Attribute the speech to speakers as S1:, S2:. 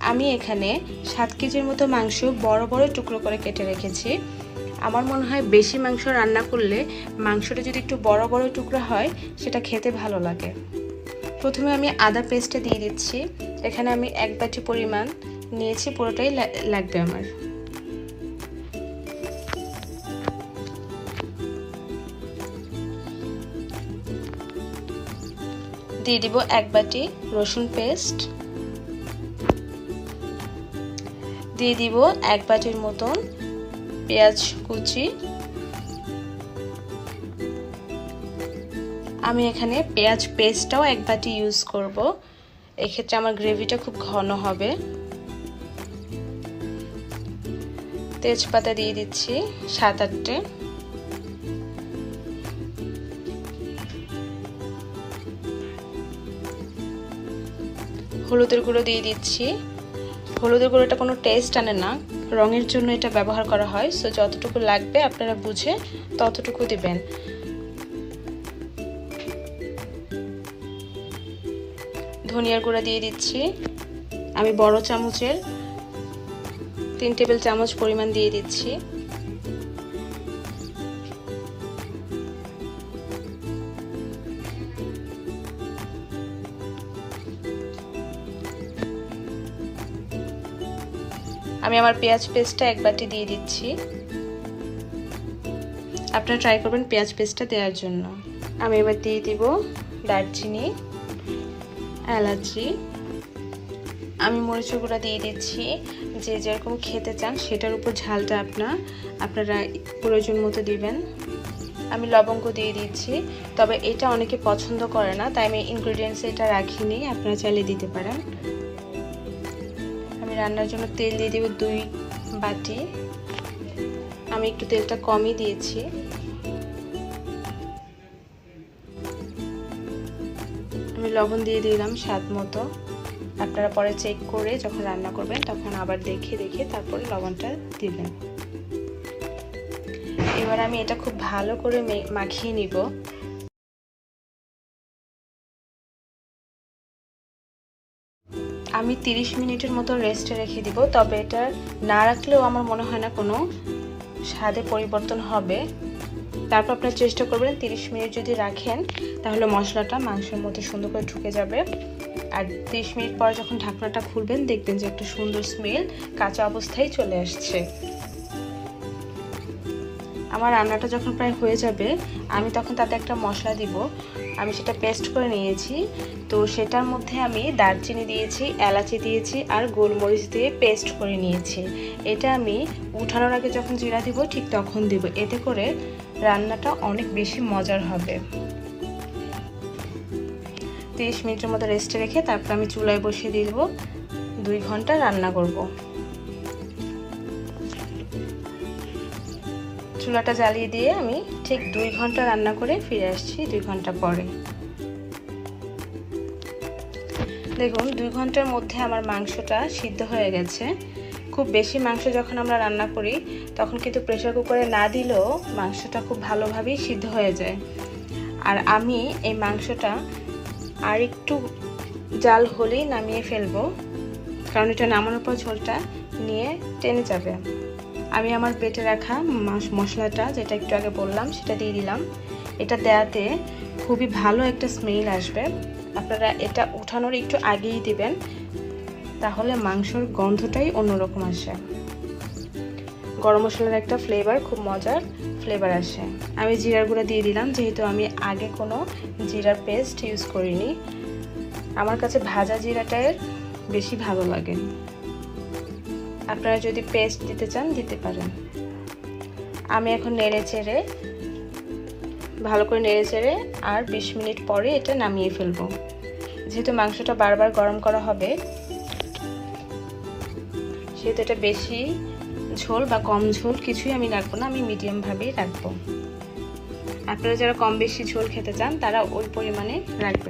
S1: আমি এখানে 7 কেজির মতো মাংস বড় বড় টুকরো করে কেটে রেখেছি। আমার মনে হয় বেশি মাংস রান্না করলে মাংসটা যদি একটু বড় বড় টুকরো হয় সেটা খেতে ভালো লাগে। প্রথমে আমি আদা পেস্টটা দিয়ে দিচ্ছি। এখানে আমি 1 বাটি পরিমাণ নিয়েছি, পুরোটাই লাগবে আমার। দিয়ে দিব 1 বাটি রসুন পেস্ট, দিয়ে দিব 1 বাটির মতন পেঁয়াজ কুচি। আমি এখানে পেঁয়াজ পেস্টটাও 1 বাটি ইউজ করব, এক্ষেত্রে আমার গ্রেভিটা খুব ঘন হবে। তেজপাতা দিয়ে দিচ্ছি 7-8টে। হলুদের গুঁড়ো দিয়ে দিচ্ছি। হলুদের গুঁড়োটা কোনো টেস্ট আনে না, রঙের জন্য এটা ব্যবহার করা হয়। সো যতটুকু লাগবে আপনারা বুঝে ততটুকু দিবেন। ধনিয়ার গুঁড়া দিয়ে দিচ্ছি। আমি বড় চামচের 3 টেবিল চামচ পরিমাণ দিয়ে দিচ্ছি। আমি আমার পেঁয়াজ পেস্টটা 1 বাটি দিয়ে দিচ্ছি। আপনারা ট্রাই করবেন পেঁয়াজ পেস্টটা দেওয়ার জন্য। আমি এবার দিয়ে দিব দারচিনি, এলাচি। আমি মরিচের গুঁড়া দিয়ে দিচ্ছি। যে যেরকম খেতে চান সেটার উপর ঝালটা আপনারা প্রয়োজন মতো দিবেন। আমি লবঙ্গ দিয়ে দিচ্ছি, তবে এটা অনেকে পছন্দ করে না, তাই আমি ইনগ্রেডিয়েন্টস এটা রাখিনি, আপনারা চাইলে দিতে পারেন। আমি রান্নার জন্য তেল দিয়ে দিব 2 বাটি। আমি একটু তেলটা কমই দিয়েছি। আমি লবণ দিয়ে দিলাম স্বাদ মতো। আপনারা পরে চেক করে যখন রান্না করবেন তখন আবার দেখে তারপরে লবণটা দিবেন। এবার আমি এটা খুব ভালো করে মাখিয়ে নিব। আমি 30 মিনিটের মতো রেস্টে রেখে দিব, তবে এটা না রাখলেও আমার মনে হয় না কোনো স্বাদে পরিবর্তন হবে। তারপর আপনারা চেষ্টা করবেন 30 মিনিট যদি রাখেন তাহলে মশলাটা মাংসের মধ্যে সুন্দর করে ঢুকে যাবে। আর 30 মিনিট পর যখন ঢাকনাটা খুলবেন দেখবেন যে একটা সুন্দর স্মেল কাঁচা অবস্থায় চলে আসছে। আমার রান্নাটা যখন প্রায় হয়ে যাবে আমি তখন তাতে একটা মশলা দিব। আমি সেটা পেস্ট করে নিয়েছি, তো সেটার মধ্যে আমি দারচিনি দিয়েছি, এলাচি দিয়েছি আর গোলমরিচ দিয়ে পেস্ট করে নিয়েছি। এটা আমি উঠানোর আগে যখন জিরা দিব ঠিক তখন দিব, এতে করে রান্নাটা অনেক বেশি মজার হবে। 30 মিনিটের মতো রেস্টে রেখে তারপর আমি চুলায় বসিয়ে দিয়ে দেবো। 2 ঘন্টা রান্না করব। চুলাটা জ্বালিয়ে দিয়ে আমি ঠিক 2 ঘন্টা রান্না করে ফিরে আসছি 2 ঘন্টা পরে। দেখুন 2 ঘন্টার মধ্যে আমার মাংসটা সিদ্ধ হয়ে গেছে। খুব বেশি মাংস যখন আমরা রান্না করি তখন কিন্তু প্রেসার কুকারে না দিলেও মাংসটা খুব ভালোভাবেই সিদ্ধ হয়ে যায়। আর আমি এই মাংসটা আর একটু জাল হলেই নামিয়ে ফেলবো, কারণ এটা নামানোর পর ঝোলটা নিয়ে টেনে যাবে। আমি আমার বেটে রাখা মশলাটা যেটা একটু আগে বললাম সেটা দিয়ে দিলাম। এটা দেওয়াতে খুবই ভালো একটা স্মেল আসবে। আপনারা এটা উঠানোর একটু আগেই দিবেন, তাহলে মাংসর গন্ধটাই অন্যরকম আসে। গরম মশলার একটা ফ্লেভার, খুব মজার ফ্লেভার আসে। আমি জিরার গুঁড়া দিয়ে দিলাম, যেহেতু আমি আগে কোনো জিরার পেস্ট ইউজ করিনি। আমার কাছে ভাজা জিরাটাই বেশি ভালো লাগে। আপনারা যদি পেস্ট দিতে চান দিতে পারেন। আমি এখন ভালো করে নেড়ে চেড়ে আর 20 মিনিট পরে এটা নামিয়ে ফেলবো। যেহেতু মাংসটা বারবার গরম করা হবে সেহেতু এটা বেশি ঝোল বা কম ঝোল কিছুই আমি রাখবো না, আমি মিডিয়াম ভাবেই রাখবো। আপনারা যারা কম বেশি ঝোল খেতে চান তারা ওই পরিমাণে রাখবেন।